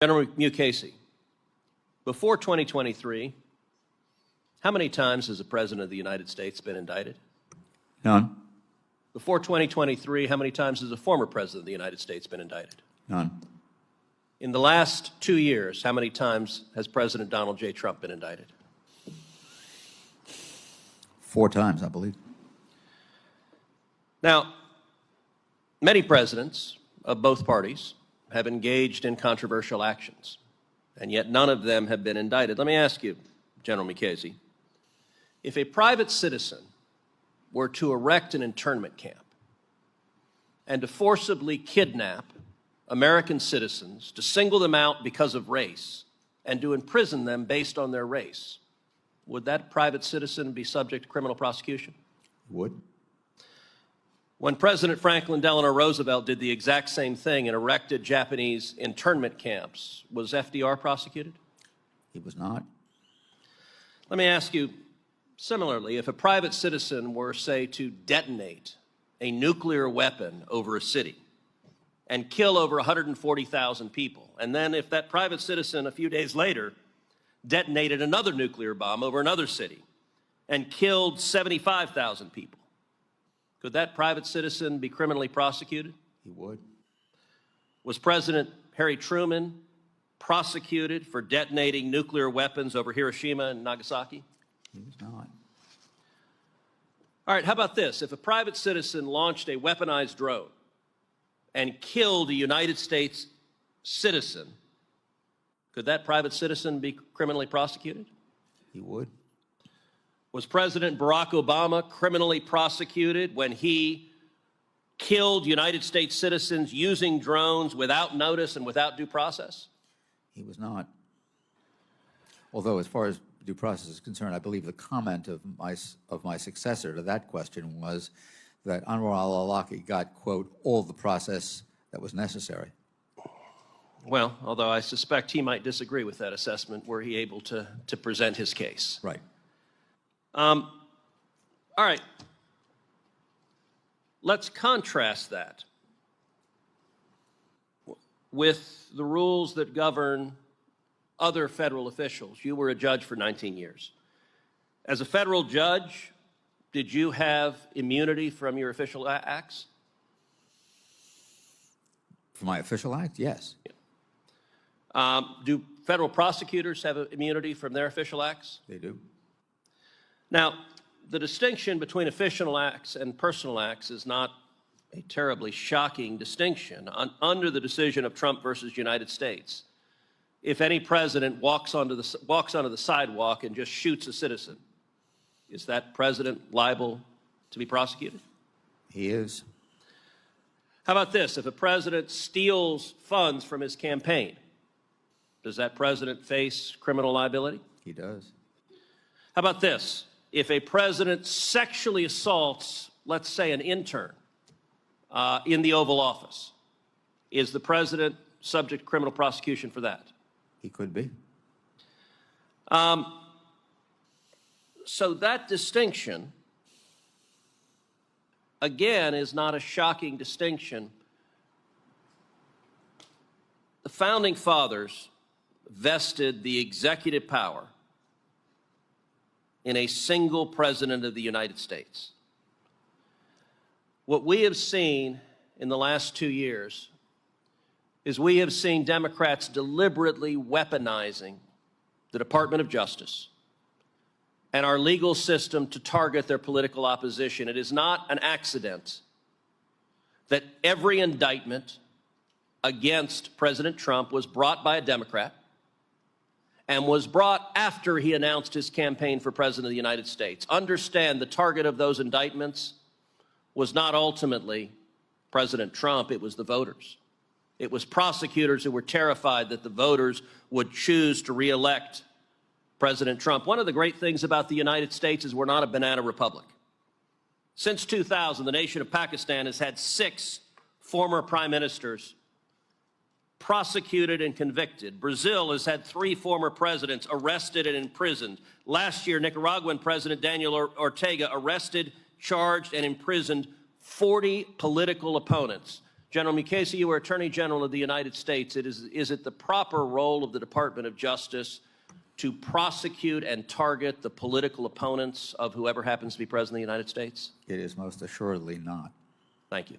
General Mukasey, before 2023, how many times has the President of the United States been indicted? None. Before 2023, how many times has a former President of the United States been indicted? None. In the last 2 years, how many times has President Donald J. Trump been indicted? 4 times, I believe. Now, many presidents of both parties have engaged in controversial actions, and yet none of them have been indicted. Let me ask you, General Mukasey, if a private citizen were to erect an internment camp and to forcibly kidnap American citizens, to single them out because of race, and to imprison them based on their race, would that private citizen be subject to criminal prosecution? Would. When President Franklin Delano Roosevelt did the exact same thing and erected Japanese internment camps, was FDR prosecuted? He was not. Let me ask you, similarly, if a private citizen were, say, to detonate a nuclear weapon over a city and kill over 140,000 people, and then if that private citizen a few days later detonated another nuclear bomb over another city and killed 75,000 people, could that private citizen be criminally prosecuted? He would. Was President Harry Truman prosecuted for detonating nuclear weapons over Hiroshima and Nagasaki? He was not. All right, how about this? If a private citizen launched a weaponized drone and killed a United States citizen, could that private citizen be criminally prosecuted? He would. Was President Barack Obama criminally prosecuted when he killed United States citizens using drones without notice and without due process? He was not. Although, as far as due process is concerned, I believe the comment of my successor to that question was that Anwar al-Awlaki got, quote, all the process that was necessary. Well, although I suspect he might disagree with that assessment were he able to present his case. Right. All right. Let's contrast that with the rules that govern other federal officials. You were a judge for 19 years. As a federal judge, did you have immunity from your official acts? For my official act, yes. Yeah. Do federal prosecutors have immunity from their official acts? They do. Now, the distinction between official acts and personal acts is not a terribly shocking distinction. Under the decision of Trump versus United States, if any president walks onto the sidewalk and just shoots a citizen, is that president liable to be prosecuted? He is. How about this? If a president steals funds from his campaign, does that president face criminal liability? He does. How about this? If a president sexually assaults, let's say, an intern in the Oval Office, is the president subject to criminal prosecution for that? He could be. So that distinction, again, is not a shocking distinction. The Founding Fathers vested the executive power in a single president of the United States. What we have seen in the last 2 years is we have seen Democrats deliberately weaponizing the Department of Justice and our legal system to target their political opposition. It is not an accident that every indictment against President Trump was brought by a Democrat and was brought after he announced his campaign for President of the United States. Understand, the target of those indictments was not ultimately President Trump, it was the voters. It was prosecutors who were terrified that the voters would choose to re-elect President Trump. One of the great things about the United States is we're not a banana republic. Since 2000, the nation of Pakistan has had 6 former prime ministers prosecuted and convicted. Brazil has had 3 former presidents arrested and imprisoned. Last year, Nicaraguan President Daniel Ortega arrested, charged, and imprisoned 40 political opponents. General Mukasey, you are Attorney General of the United States. Is it the proper role of the Department of Justice to prosecute and target the political opponents of whoever happens to be President of the United States? It is most assuredly not. Thank you.